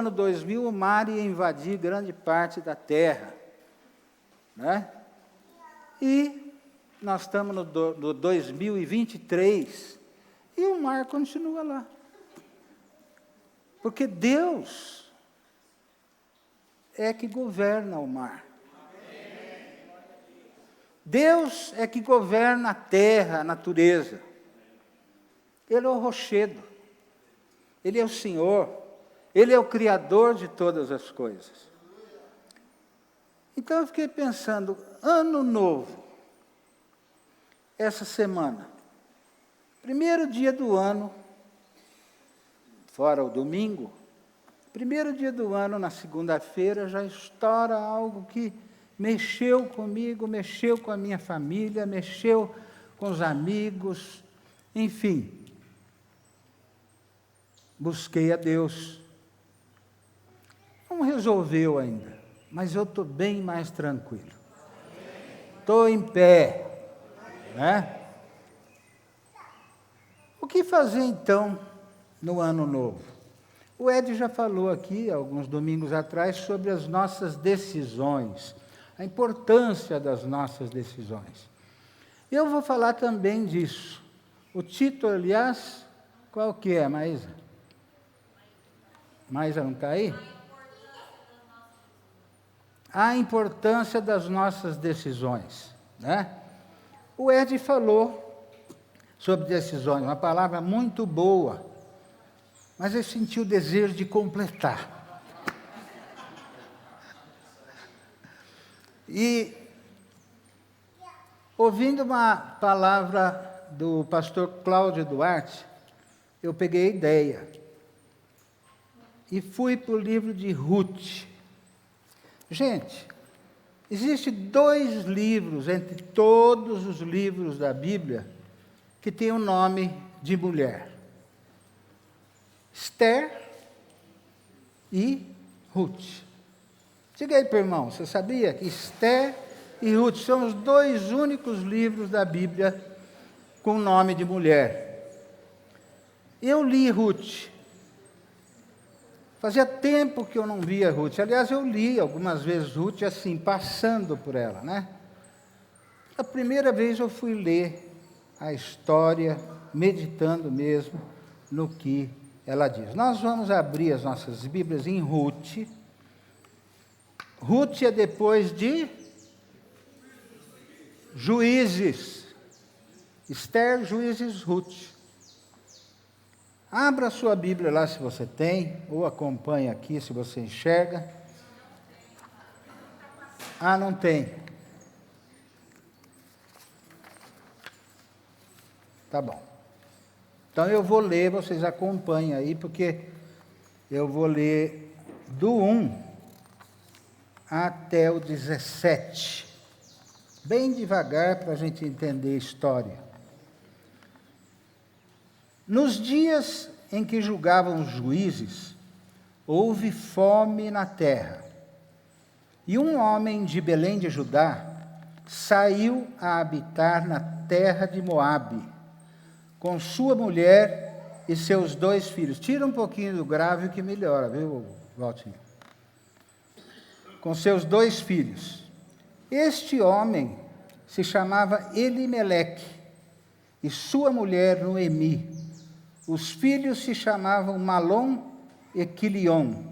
ano 2000, o mar ia invadir grande parte da Terra, né? E nós estamos no 2023 e o mar continua lá. Porque Deus é que governa o mar. Deus é que governa a terra, a natureza. Ele é o rochedo. Ele é o Senhor. Ele é o Criador de todas as coisas. Então eu fiquei pensando, ano novo, essa semana, primeiro dia do ano, fora o domingo, primeiro dia do ano, na segunda-feira, já estoura algo que mexeu comigo, mexeu com a minha família, mexeu com os amigos, enfim. Busquei a Deus. Não resolveu ainda, mas eu estou bem mais tranquilo. Estou em pé, né? O que fazer então no ano novo? O Ed já falou aqui, alguns domingos atrás, sobre as nossas decisões, a importância das nossas decisões. Eu vou falar também disso. O título, aliás, qual que é, Maísa? Maísa não está aí? A importância das nossas decisões, né? O Ed falou sobre decisões, uma palavra muito boa, mas eu senti o desejo de completar. E, ouvindo uma palavra do pastor Cláudio Duarte, eu peguei a ideia e fui para o livro de Ruth. Gente, existem 2 livros, entre todos os livros da Bíblia, que tem o nome de mulher. Esther e Ruth. Diga aí para o irmão, você sabia que Esther e Ruth são os 2 únicos livros da Bíblia com o nome de mulher? Eu li Ruth. Fazia tempo que eu não via Ruth. Aliás, eu li algumas vezes Ruth, assim, passando por ela, né? A primeira vez eu fui ler a história, meditando mesmo no que ela diz. Nós vamos abrir as nossas Bíblias em Ruth. Ruth é depois de Juízes. Esther, Juízes, Ruth. Abra a sua Bíblia lá se você tem, ou acompanhe aqui se você enxerga. Ah, não tem. Tá bom. Então eu vou ler, vocês acompanhem aí, porque eu vou ler do 1 até o 17. Bem devagar para a gente entender a história. Nos dias em que julgavam os juízes, houve fome na terra. E um homem de Belém de Judá saiu a habitar na terra de Moabe, com sua mulher e seus 2 filhos. Tira um pouquinho do grave que melhora, viu, Valtinho? Com seus 2 filhos. Este homem se chamava Elimeleque e sua mulher Noemi. Os filhos se chamavam Malom e Quilion.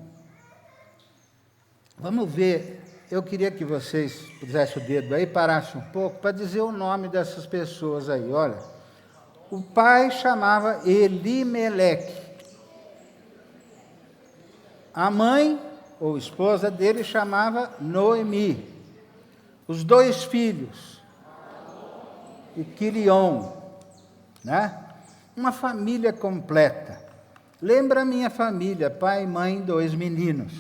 Vamos ver, eu queria que vocês pusessem o dedo aí, parassem um pouco, para dizer o nome dessas pessoas aí, olha. O pai chamava Elimeleque. A mãe, ou esposa dele, chamava Noemi. Os 2 filhos, e Quilion, né? Uma família completa. Lembra a minha família, pai, mãe, 2 meninos.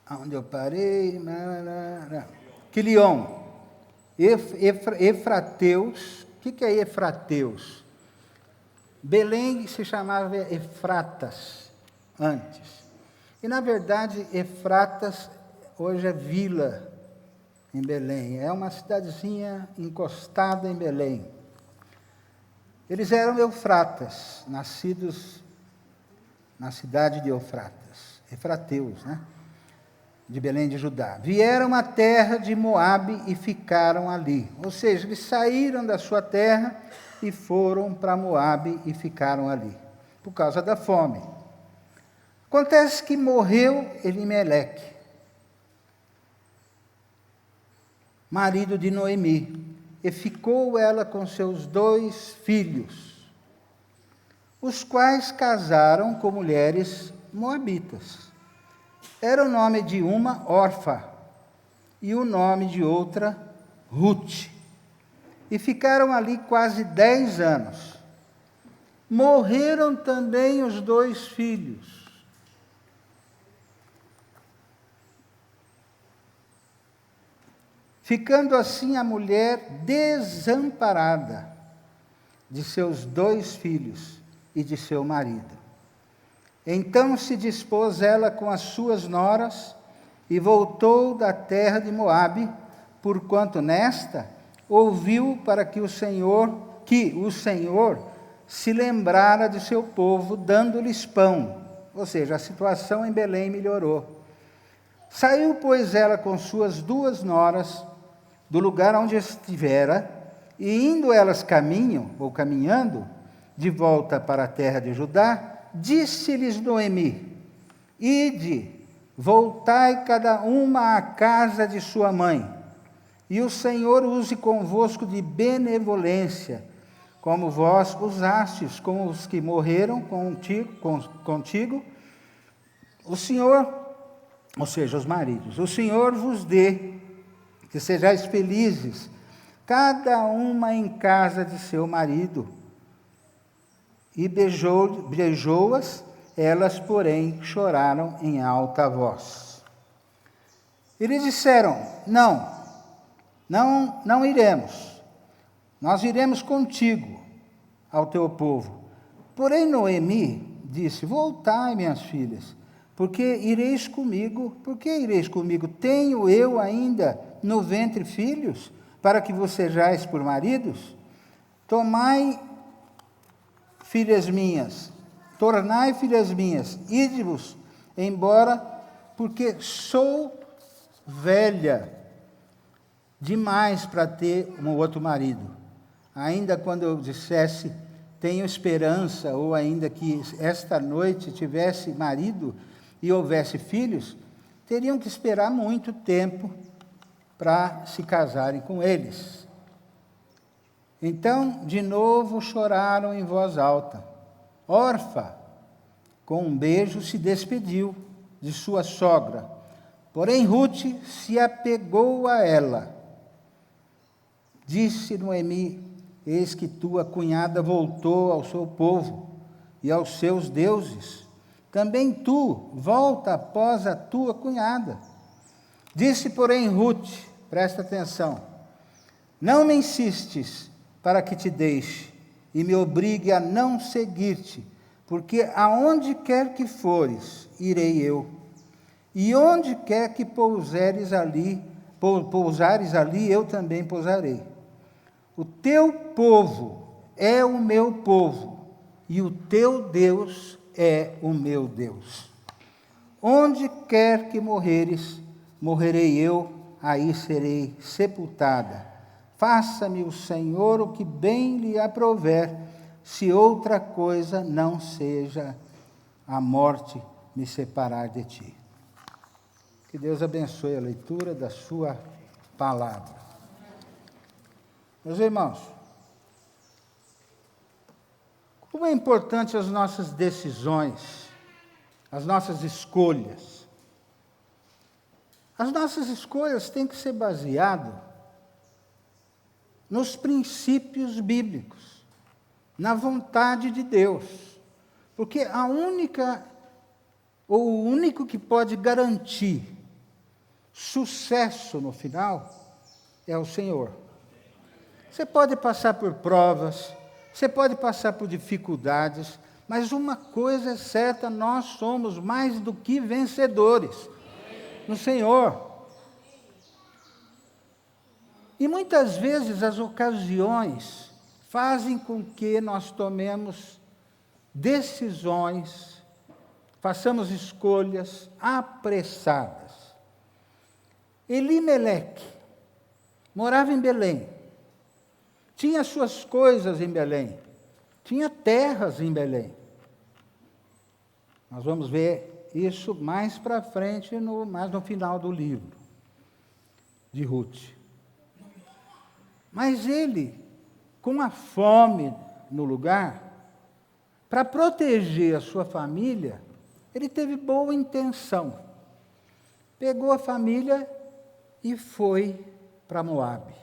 Onde eu parei? Quilion. Efrateus. O que é Efrateus? Belém se chamava Efratas antes. E, na verdade, Efratas hoje é vila em Belém. É uma cidadezinha encostada em Belém. Eles eram eufratas, nascidos na cidade de Eufratas, efrateus, né? De Belém de Judá. Vieram à terra de Moabe e ficaram ali. Ou seja, eles saíram da sua terra e foram para Moabe e ficaram ali, por causa da fome. Acontece que morreu Elimeleque, marido de Noemi, e ficou ela com seus 2 filhos, os quais casaram com mulheres moabitas. Era o nome de uma Orfa, e o nome de outra Ruth. E ficaram ali quase 10 anos. Morreram também os 2 filhos. Ficando assim a mulher desamparada de seus 2 filhos e de seu marido. Então se dispôs ela com as suas noras e voltou da terra de Moabe, porquanto nesta ouviu para que o Senhor se lembrara de seu povo, dando-lhes pão. Ou seja, a situação em Belém melhorou. Saiu, pois, ela com suas 2 noras do lugar onde estivera, e indo elas caminhando, de volta para a terra de Judá, disse-lhes Noemi: Ide, voltai cada uma à casa de sua mãe, e o Senhor use convosco de benevolência, como vós usastes com os que morreram contigo. O Senhor, ou seja, os maridos, o Senhor vos dê, que sejais felizes, cada uma em casa de seu marido. E beijou-as, elas, porém, choraram em alta voz. Eles disseram: não iremos. Nós iremos contigo ao teu povo. Porém, Noemi disse: voltai, minhas filhas, porque ireis comigo. Por que ireis comigo? Tenho eu ainda no ventre filhos, para que vos sejais por maridos? Tornai, filhas minhas, ide-vos embora, porque sou velha demais para ter um outro marido. Ainda quando eu dissesse, tenho esperança, ou ainda que esta noite tivesse marido e houvesse filhos, teriam que esperar muito tempo para se casarem com eles. Então, de novo choraram em voz alta. Orfa, com um beijo, se despediu de sua sogra. Porém, Ruth se apegou a ela. Disse Noemi: eis que tua cunhada voltou ao seu povo e aos seus deuses. Também tu volta após a tua cunhada. Disse, porém, Ruth, presta atenção: não me insistes para que te deixe e me obrigue a não seguir-te, porque aonde quer que fores, irei eu, e onde quer que pousares ali, eu também pousarei. O teu povo é o meu povo, e o teu Deus é o meu Deus. Onde quer que morreres, morrerei eu, aí serei sepultada. Faça-me o Senhor o que bem lhe aprouver, se outra coisa não seja a morte me separar de ti. Que Deus abençoe a leitura da sua palavra. Meus irmãos, como é importante as nossas decisões, as nossas escolhas. As nossas escolhas têm que ser baseadas nos princípios bíblicos, na vontade de Deus. Porque a única, ou o único que pode garantir sucesso no final é o Senhor. Você pode passar por provas, você pode passar por dificuldades, mas uma coisa é certa: nós somos mais do que vencedores no Senhor. E muitas vezes as ocasiões fazem com que nós tomemos decisões, façamos escolhas apressadas. Elimeleque morava em Belém, tinha suas coisas em Belém, tinha terras em Belém. Nós vamos ver isso mais para frente, mais no final do livro de Ruth. Mas ele, com a fome no lugar, para proteger a sua família, ele teve boa intenção. Pegou a família e foi para Moabe.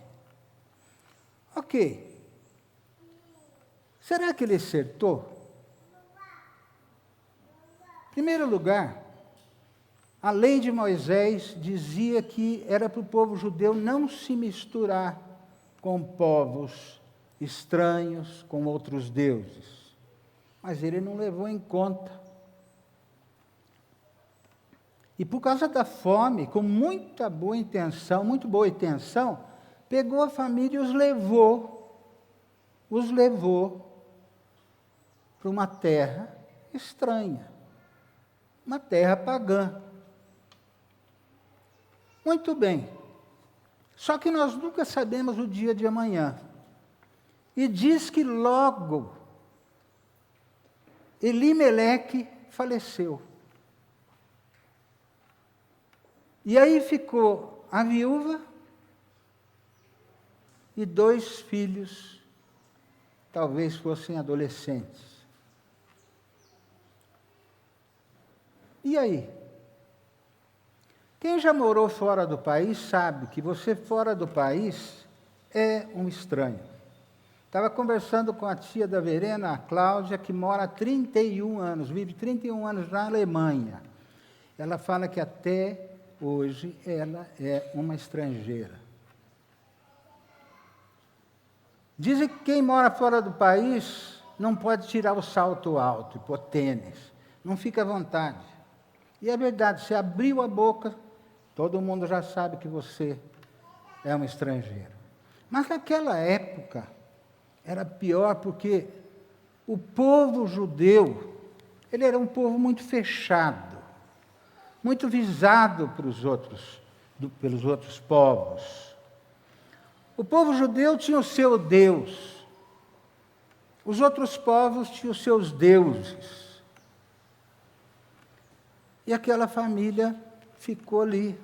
Ok. Será que ele acertou? Em primeiro lugar, a lei de Moisés dizia que era para o povo judeu não se misturar com povos estranhos, com outros deuses. Mas ele não levou em conta. E por causa da fome, com muito boa intenção, pegou a família e os levou para uma terra estranha, uma terra pagã. Muito bem. Só que nós nunca sabemos o dia de amanhã. E diz que logo Elimeleque faleceu. E aí ficou a viúva e 2 filhos, talvez fossem adolescentes. E aí? Quem já morou fora do país sabe que você fora do país é um estranho. Estava conversando com a tia da Verena, a Cláudia, que mora há 31 anos, vive 31 anos na Alemanha. Ela fala que até hoje ela é uma estrangeira. Dizem que quem mora fora do país não pode tirar o salto alto, pôr tênis, não fica à vontade. E é verdade, você abriu a boca, todo mundo já sabe que você é um estrangeiro. Mas naquela época era pior porque o povo judeu, ele era um povo muito fechado, muito visado pelos outros povos. O povo judeu tinha o seu Deus, os outros povos tinham os seus deuses. E aquela família ficou ali.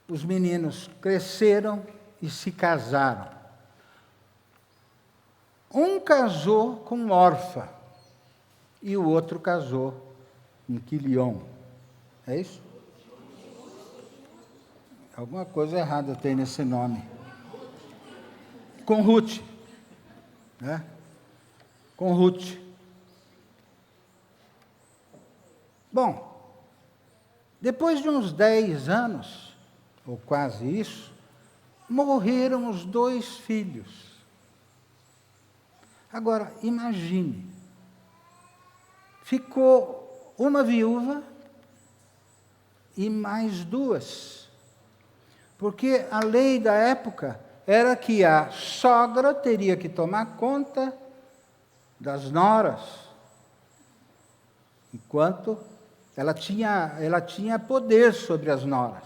Os meninos cresceram e se casaram. Um casou com Orfa e o outro casou com Quilion. É isso? Alguma coisa errada tem nesse nome. Com Ruth. Né? Com Ruth. Bom, depois de uns 10 anos, ou quase isso, morreram os 2 filhos. Agora, imagine, ficou uma viúva e mais 2, porque a lei da época era que a sogra teria que tomar conta das noras, enquanto ela tinha poder sobre as noras,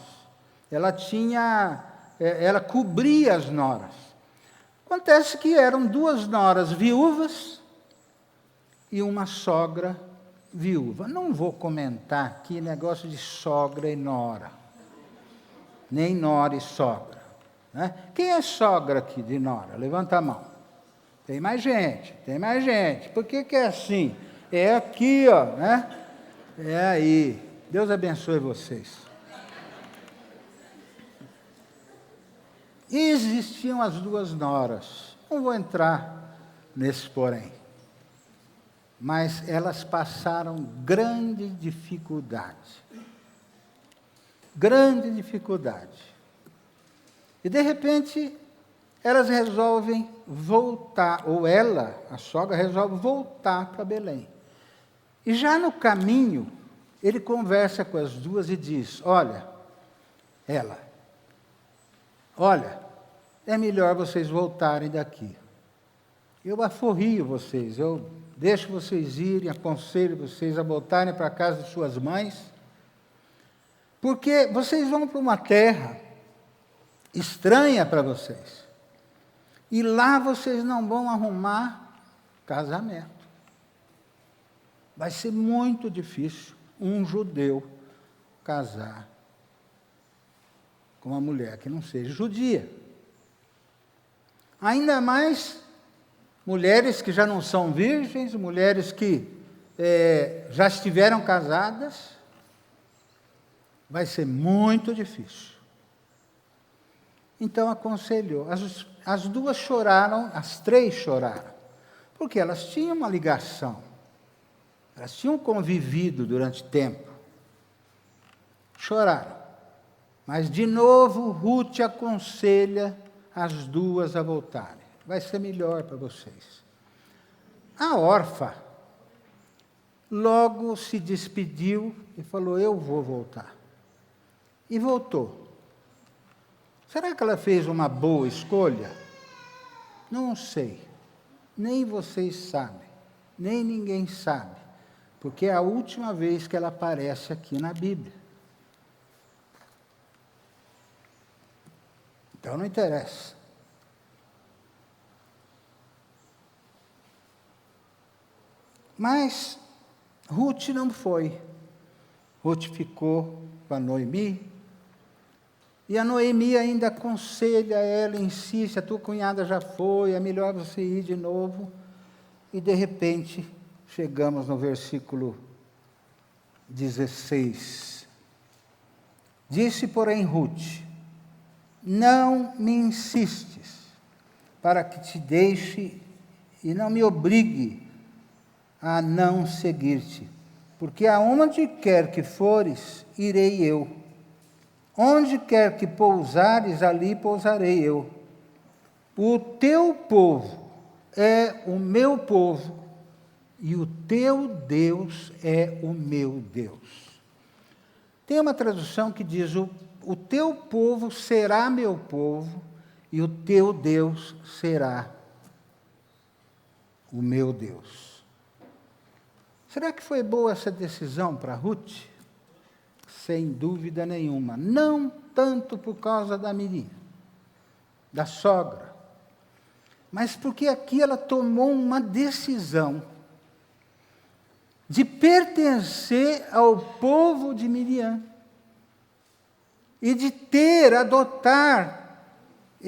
ela cobria as noras. Acontece que eram 2 noras viúvas e uma sogra viúva. Não vou comentar aqui negócio de sogra e nora, nem nora e sogra. Né? Quem é sogra aqui de nora? Levanta a mão. Tem mais gente. Por que é assim? É aqui, ó, né? É aí. Deus abençoe vocês. E existiam as 2 noras. Não vou entrar nesse porém. Mas elas passaram grande dificuldade. Grande dificuldade. E, de repente, elas resolvem voltar, ou ela, a sogra, resolve voltar para Belém. E já no caminho, ele conversa com as 2 e diz, olha, é melhor vocês voltarem daqui. eu aforrio vocês, eu deixo vocês irem, aconselho vocês a voltarem para a casa de suas mães, porque vocês vão para uma terra estranha para vocês, e lá vocês não vão arrumar casamento. Vai ser muito difícil um judeu casar com uma mulher que não seja judia. Ainda mais mulheres que já não são virgens, mulheres que já estiveram casadas, vai ser muito difícil. Então aconselhou. As duas choraram, as três choraram, porque elas tinham uma ligação, elas tinham convivido durante tempo. Choraram. Mas de novo Ruth aconselha as duas a voltarem. Vai ser melhor para vocês. A órfã logo se despediu e falou: eu vou voltar. E voltou. Será que ela fez uma boa escolha? Não sei. Nem vocês sabem, nem ninguém sabe, porque é a última vez que ela aparece aqui na Bíblia. Então não interessa. Mas Ruth não foi. Ruth ficou com a Noemi. E a Noemi ainda aconselha ela, insiste: a tua cunhada já foi, é melhor você ir de novo. E de repente, chegamos no versículo 16. Disse, porém, Ruth: não me insistes, para que te deixe e não me obrigue a não seguir-te, porque aonde quer que fores, irei eu. Onde quer que pousares, ali pousarei eu. O teu povo é o meu povo, e o teu Deus é o meu Deus. Tem uma tradução que diz: o teu povo será meu povo, e o teu Deus será o meu Deus. Será que foi boa essa decisão para Ruth? Sem dúvida nenhuma. Não tanto por causa da Miriam, da sogra, mas porque aqui ela tomou uma decisão de pertencer ao povo de Miriam e de adotar,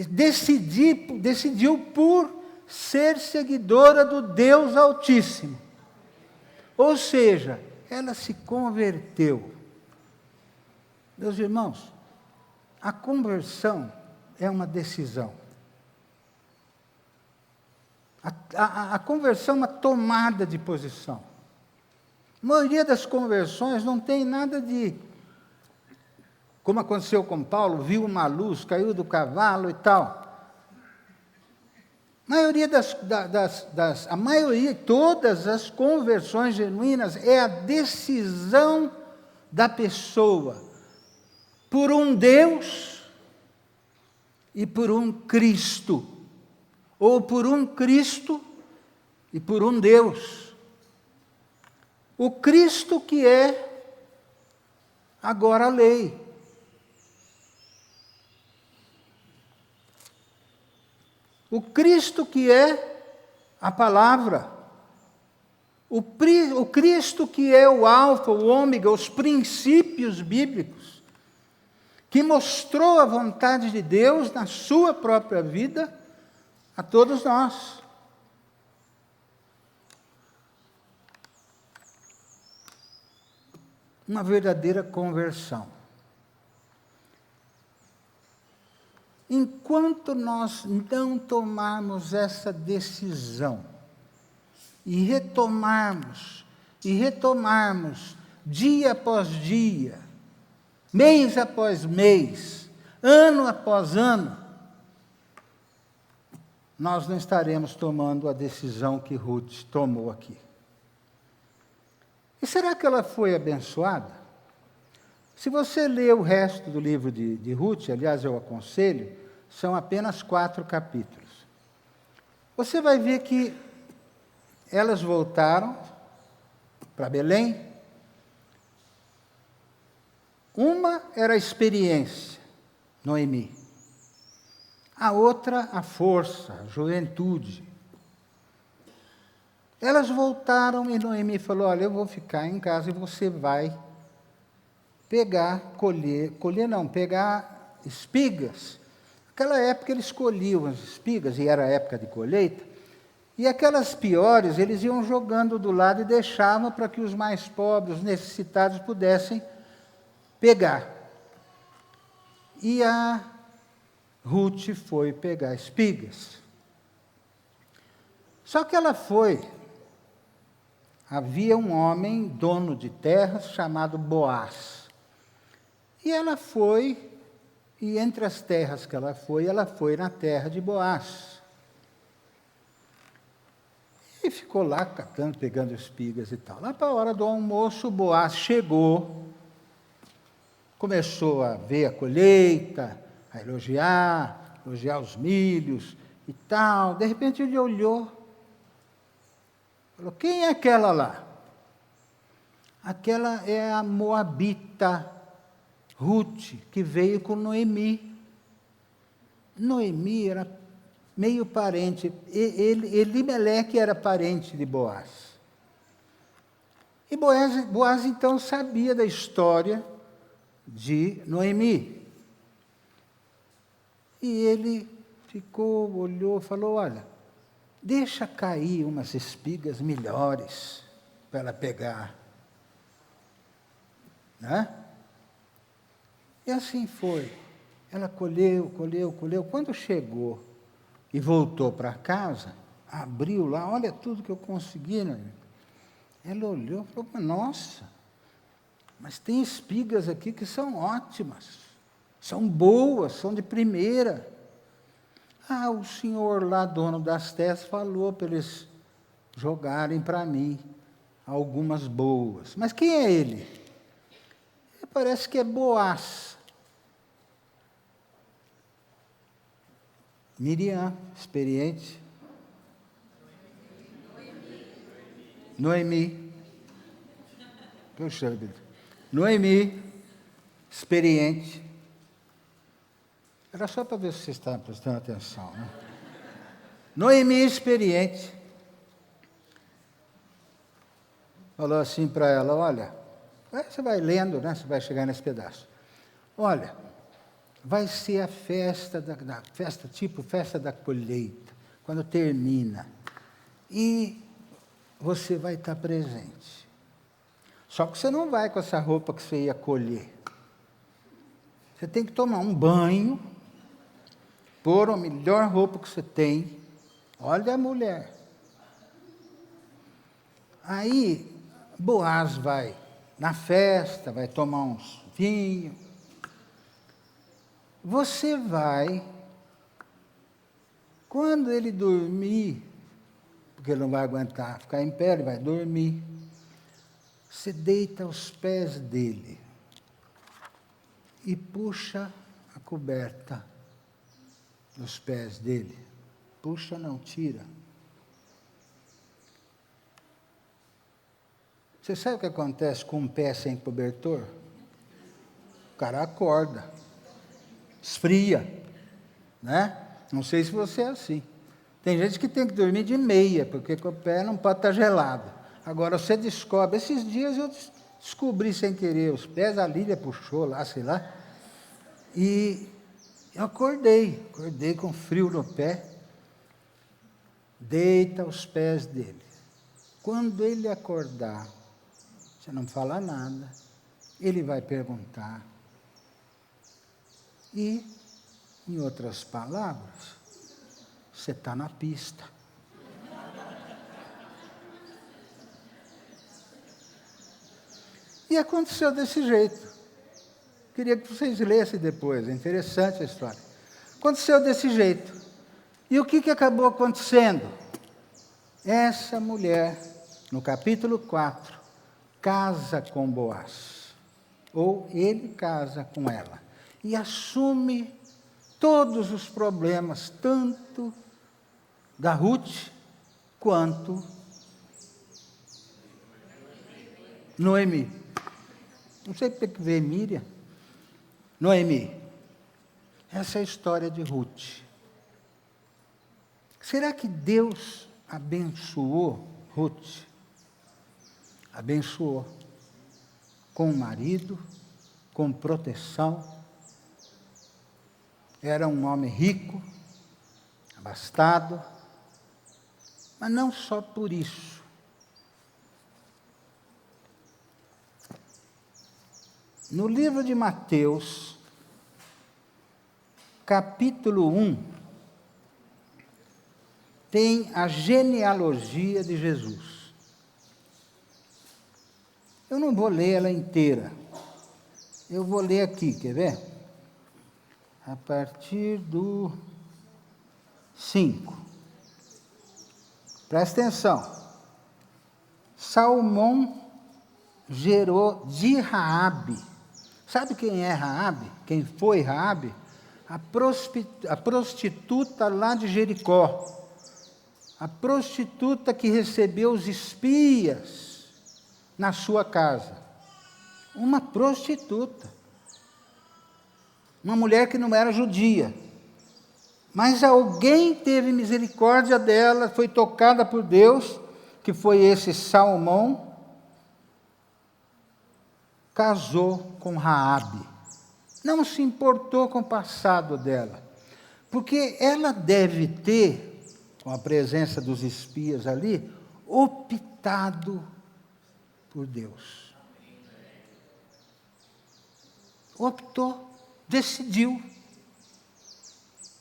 decidiu por ser seguidora do Deus Altíssimo. Ou seja, ela se converteu. Meus irmãos, a conversão é uma decisão. A conversão é uma tomada de posição. A maioria das conversões não tem nada de... Como aconteceu com Paulo, viu uma luz, caiu do cavalo e tal. A maioria, todas as conversões genuínas é a decisão da pessoa por um Deus e por um Cristo, ou por um Cristo e por um Deus. O Cristo que é agora a lei. O Cristo que é a palavra. O Cristo que é o alfa, o ômega, os princípios bíblicos, que mostrou a vontade de Deus na sua própria vida a todos nós. Uma verdadeira conversão. Enquanto nós não tomarmos essa decisão e retomarmos, dia após dia, mês após mês, ano após ano, nós não estaremos tomando a decisão que Ruth tomou aqui. E será que ela foi abençoada? Se você ler o resto do livro de Ruth, aliás, eu aconselho, são apenas 4 capítulos. você vai ver que elas voltaram para Belém. Uma era a experiência, Noemi. A outra, a força, a juventude. Elas voltaram e Noemi falou, olha, eu vou ficar em casa e você vai pegar espigas. Naquela época eles colhiam as espigas, e era a época de colheita, e aquelas piores eles iam jogando do lado e deixavam para que os mais pobres, os necessitados, pudessem pegar. E a Ruth foi pegar espigas. Só que ela foi. Havia um homem, dono de terras, chamado Boaz. E ela foi, e entre as terras que ela foi na terra de Boaz. E ficou lá catando, pegando espigas e tal. Lá para a hora do almoço, Boaz chegou, começou a ver a colheita, a elogiar os milhos e tal. De repente ele olhou, falou, quem é aquela lá? Aquela é a moabita Ruth, que veio com Noemi. Noemi era meio parente, Elimeleque era parente de Boaz. E Boaz então sabia da história de Noemi. E ele ficou, olhou, falou, olha, deixa cair umas espigas melhores para ela pegar. Né? E assim foi. Ela colheu. Quando chegou e voltou para casa, abriu lá, olha tudo que eu consegui. Né? Ela olhou e falou, nossa, mas tem espigas aqui que são ótimas, são boas, são de primeira. Ah, o senhor lá, dono das terras, falou para eles jogarem para mim algumas boas. Mas quem é ele? Parece que é Boaz. Miriam, experiente. Noemi. Puxa vida. Noemi, experiente. Era só para ver se vocês estavam prestando atenção. Né? Noemi, experiente. Falou assim para ela, olha, você vai lendo, né? Você vai chegar nesse pedaço. Olha, vai ser a festa, festa da colheita, quando termina. E você vai estar presente. Só que você não vai com essa roupa que você ia colher. Você tem que tomar um banho, pôr a melhor roupa que você tem. Olha a mulher. Aí, Boaz vai na festa, vai tomar uns vinhos. Você vai, quando ele dormir, porque ele não vai aguentar ficar em pé, ele vai dormir, você deita aos pés dele e puxa a coberta dos pés dele. Puxa, não, tira. Você sabe o que acontece com um pé sem cobertor? O cara acorda, esfria, né? Não sei se você é assim. Tem gente que tem que dormir de meia, porque o pé não pode estar gelado. Agora, você descobre, esses dias eu descobri sem querer, os pés, a Lília puxou lá, sei lá, e eu acordei com frio no pé, deita aos pés dele. Quando ele acordar, você não fala nada, ele vai perguntar. E, em outras palavras, você está na pista. E aconteceu desse jeito. Queria que vocês lessem depois, é interessante a história. Aconteceu desse jeito. E o que acabou acontecendo? Essa mulher, no capítulo 4, casa com Boaz. Ou ele casa com ela. E assume todos os problemas, tanto da Ruth quanto Noemi. Não sei porque que veio Miriam. Noemi. Essa é a história de Ruth. Será que Deus abençoou Ruth? Abençoou. Com o marido, com proteção. Era um homem rico, abastado. Mas não só por isso. No livro de Mateus, capítulo 1, tem a genealogia de Jesus. Eu não vou ler ela inteira. Eu vou ler aqui, quer ver? A partir do 5. Presta atenção. Salmão gerou de Raabe. Sabe quem é Raabe? Quem foi Raabe? A prostituta lá de Jericó. A prostituta que recebeu os espias na sua casa. Uma prostituta. Uma mulher que não era judia. Mas alguém teve misericórdia dela, foi tocada por Deus, que foi esse Salmão, casou com Raabe. Não se importou com o passado dela, porque ela deve ter, com a presença dos espias ali, optado por Deus. Optou, decidiu.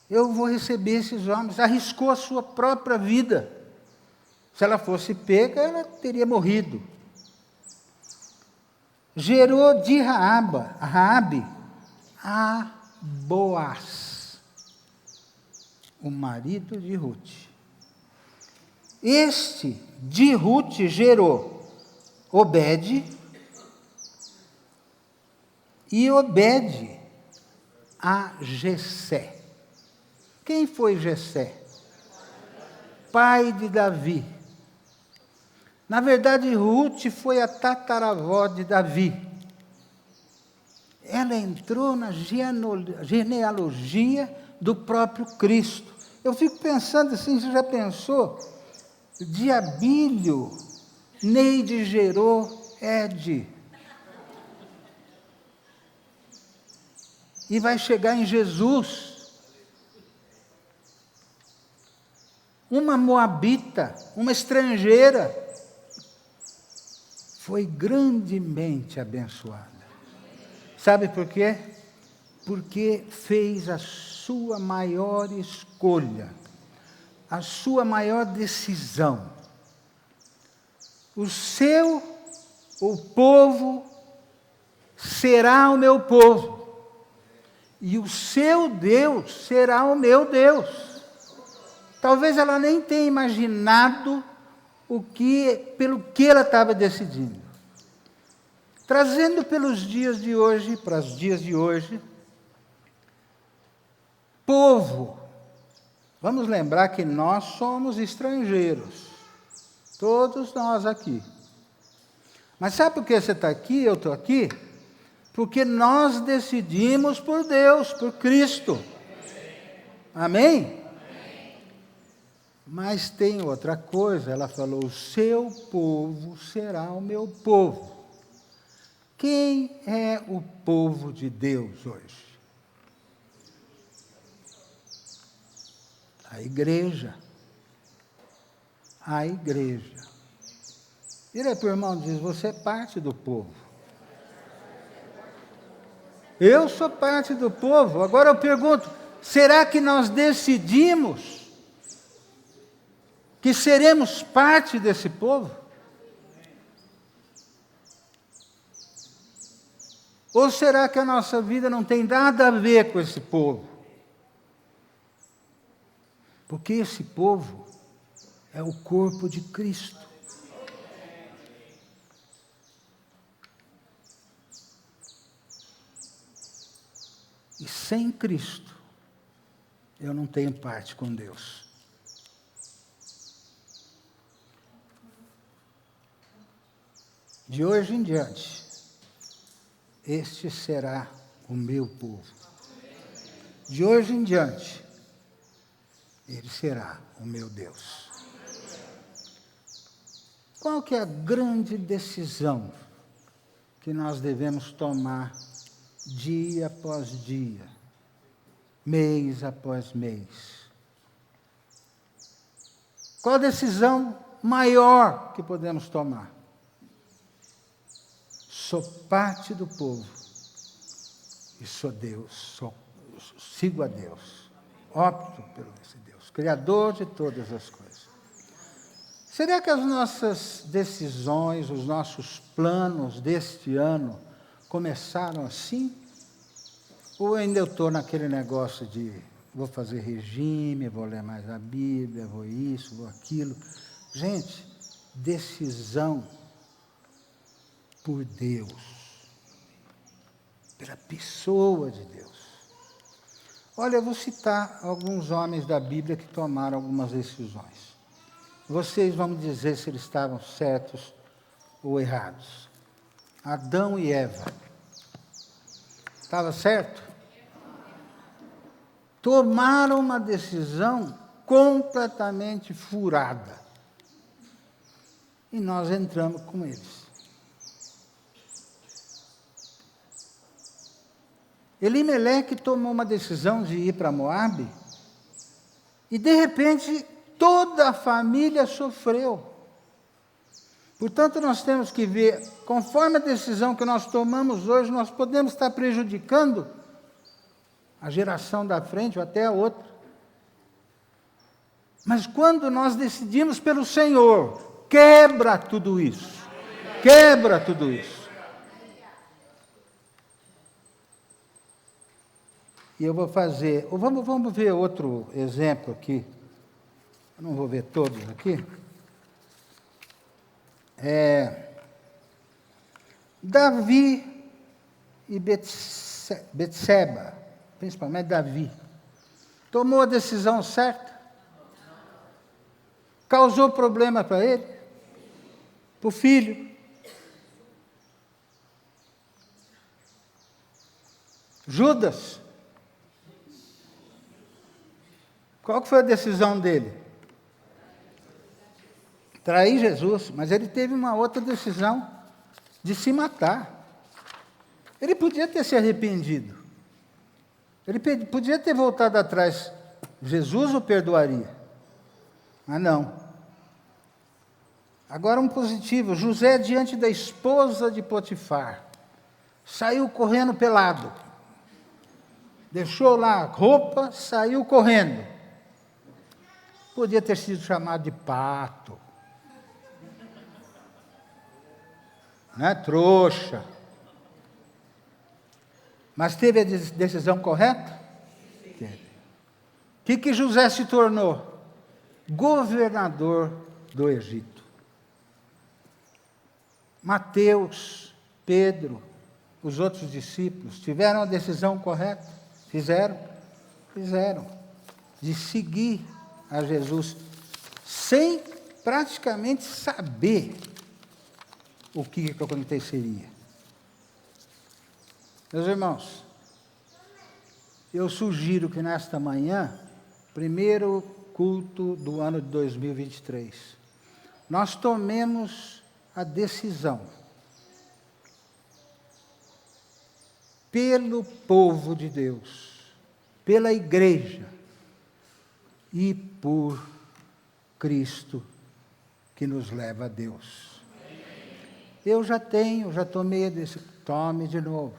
Eu vou receber esses homens. Arriscou a sua própria vida. Se ela fosse pega, ela teria morrido. Gerou de Raabe a Boaz, o marido de Ruth. Este de Ruth gerou Obed, e Obed a Jessé. Quem foi Jessé? Pai de Davi. Na verdade, Ruth foi a tataravó de Davi. Ela entrou na genealogia do próprio Cristo. Eu fico pensando assim, você já pensou? De Abílio, Neide gerou Ed. E vai chegar em Jesus. Uma moabita, uma estrangeira, foi grandemente abençoada. Sabe por quê? Porque fez a sua maior escolha, a sua maior decisão. O povo será o meu povo, e o seu Deus será o meu Deus. Talvez ela nem tenha imaginado pelo que ela estava decidindo. Trazendo pelos dias de hoje, para os dias de hoje, povo. Vamos lembrar que nós somos estrangeiros. Todos nós aqui. Mas sabe por que você está aqui, eu estou aqui? Porque nós decidimos por Deus, por Cristo. Amém? Mas tem outra coisa, ela falou, o seu povo será o meu povo. Quem é o povo de Deus hoje? A igreja. A igreja. Vira para o irmão e diz, você é parte do povo. Eu sou parte do povo. Agora eu pergunto, será que nós decidimos que seremos parte desse povo? Ou será que a nossa vida não tem nada a ver com esse povo? Porque esse povo é o corpo de Cristo. E sem Cristo, eu não tenho parte com Deus. De hoje em diante, este será o meu povo. De hoje em diante, ele será o meu Deus. Qual que é a grande decisão que nós devemos tomar dia após dia, mês após mês? Qual a decisão maior que podemos tomar? Sou parte do povo e sou Deus, sigo a Deus, opto pelo esse Deus, Criador de todas as coisas. Será que as nossas decisões, os nossos planos deste ano começaram assim? Ou ainda eu estou naquele negócio de vou fazer regime, vou ler mais a Bíblia, vou isso, vou aquilo? Gente, decisão por Deus, pela pessoa de Deus. Olha, eu vou citar alguns homens da Bíblia que tomaram algumas decisões. Vocês vão me dizer se eles estavam certos ou errados. Adão e Eva. Estava certo? Tomaram uma decisão completamente furada. E nós entramos com eles. Elimeleque tomou uma decisão de ir para Moabe e, de repente, toda a família sofreu. Portanto, nós temos que ver, conforme a decisão que nós tomamos hoje, nós podemos estar prejudicando a geração da frente ou até a outra. Mas quando nós decidimos pelo Senhor, quebra tudo isso. Quebra tudo isso. E eu vou fazer, vamos ver outro exemplo aqui. Eu não vou ver todos aqui. Davi e Betseba, principalmente Davi, tomou a decisão certa? Causou problema para ele? Para o filho? Judas? Qual que foi a decisão dele? Trair Jesus, mas ele teve uma outra decisão de se matar. Ele podia ter se arrependido. Ele podia ter voltado atrás. Jesus o perdoaria. Mas não. Agora um positivo. José, diante da esposa de Potifar, saiu correndo pelado. Deixou lá a roupa, saiu correndo. Podia ter sido chamado de pato. Né? Trouxa. Mas teve a decisão correta? Teve. O que José se tornou? Governador do Egito. Mateus, Pedro, os outros discípulos, tiveram a decisão correta? Fizeram? Fizeram. De seguir a Jesus, sem praticamente saber o que aconteceria. Meus irmãos, eu sugiro que nesta manhã, primeiro culto do ano de 2023, nós tomemos a decisão pelo povo de Deus, pela igreja e por Cristo que nos leva a Deus. Eu já tomei desse, tome de novo.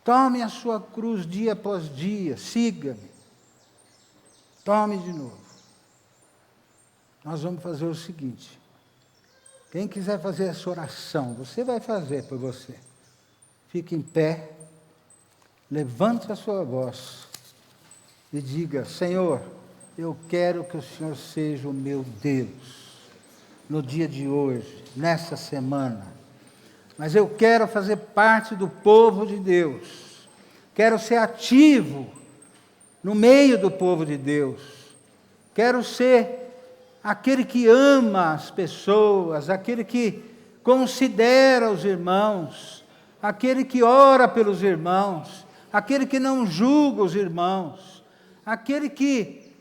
Tome a sua cruz dia após dia, siga-me. Tome de novo. Nós vamos fazer o seguinte, quem quiser fazer essa oração, você vai fazer por você. Fique em pé, levante a sua voz e diga: Senhor, eu quero que o Senhor seja o meu Deus, no dia de hoje, nessa semana. Mas eu quero fazer parte do povo de Deus. Quero ser ativo no meio do povo de Deus. Quero ser aquele que ama as pessoas, aquele que considera os irmãos, aquele que ora pelos irmãos, aquele que não julga os irmãos, aquele que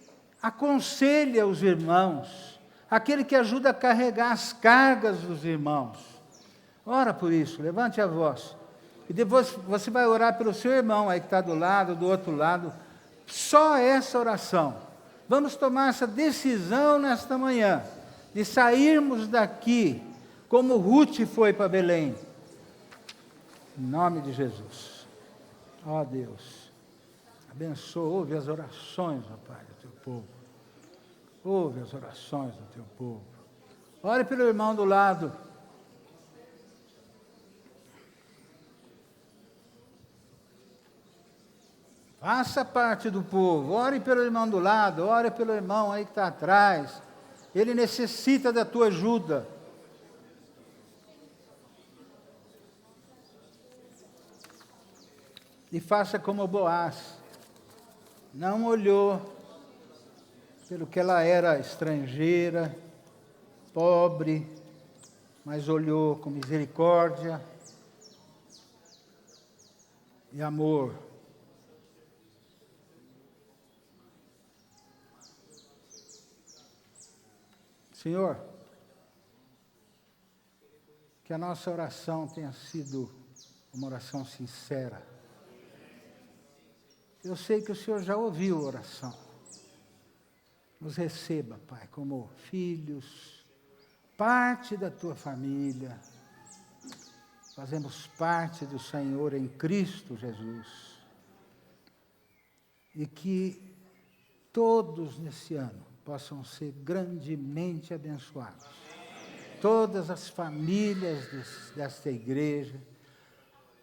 aconselha os irmãos, aquele que ajuda a carregar as cargas dos irmãos. Ora por isso, levante a voz. E depois você vai orar pelo seu irmão aí que está do lado, do outro lado. Só essa oração. Vamos tomar essa decisão nesta manhã, de sairmos daqui, como Ruth foi para Belém. Em nome de Jesus. Ó Deus, abençoa, ouve as orações, ó Pai, do teu povo. Ouve as orações do teu povo. Ore pelo irmão do lado. Faça parte do povo, ore pelo irmão do lado, ore pelo irmão aí que está atrás. Ele necessita da tua ajuda. E faça como Boaz. Não olhou pelo que ela era estrangeira, pobre, mas olhou com misericórdia e amor. Senhor, que a nossa oração tenha sido uma oração sincera. Eu sei que o Senhor já ouviu a oração. Nos receba, Pai, como filhos, parte da tua família. Fazemos parte do Senhor em Cristo Jesus. E que todos nesse ano possam ser grandemente abençoados. Todas as famílias desta igreja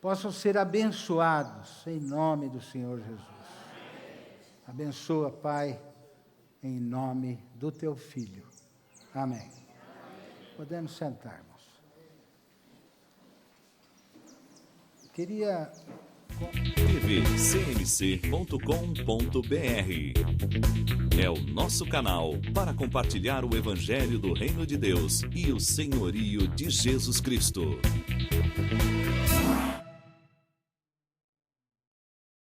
possam ser abençoados em nome do Senhor Jesus. Abençoa, Pai, em nome do teu Filho. Amém. Podemos sentarmos. Queria... tvcmc.com.br é o nosso canal para compartilhar o Evangelho do Reino de Deus e o senhorio de Jesus Cristo.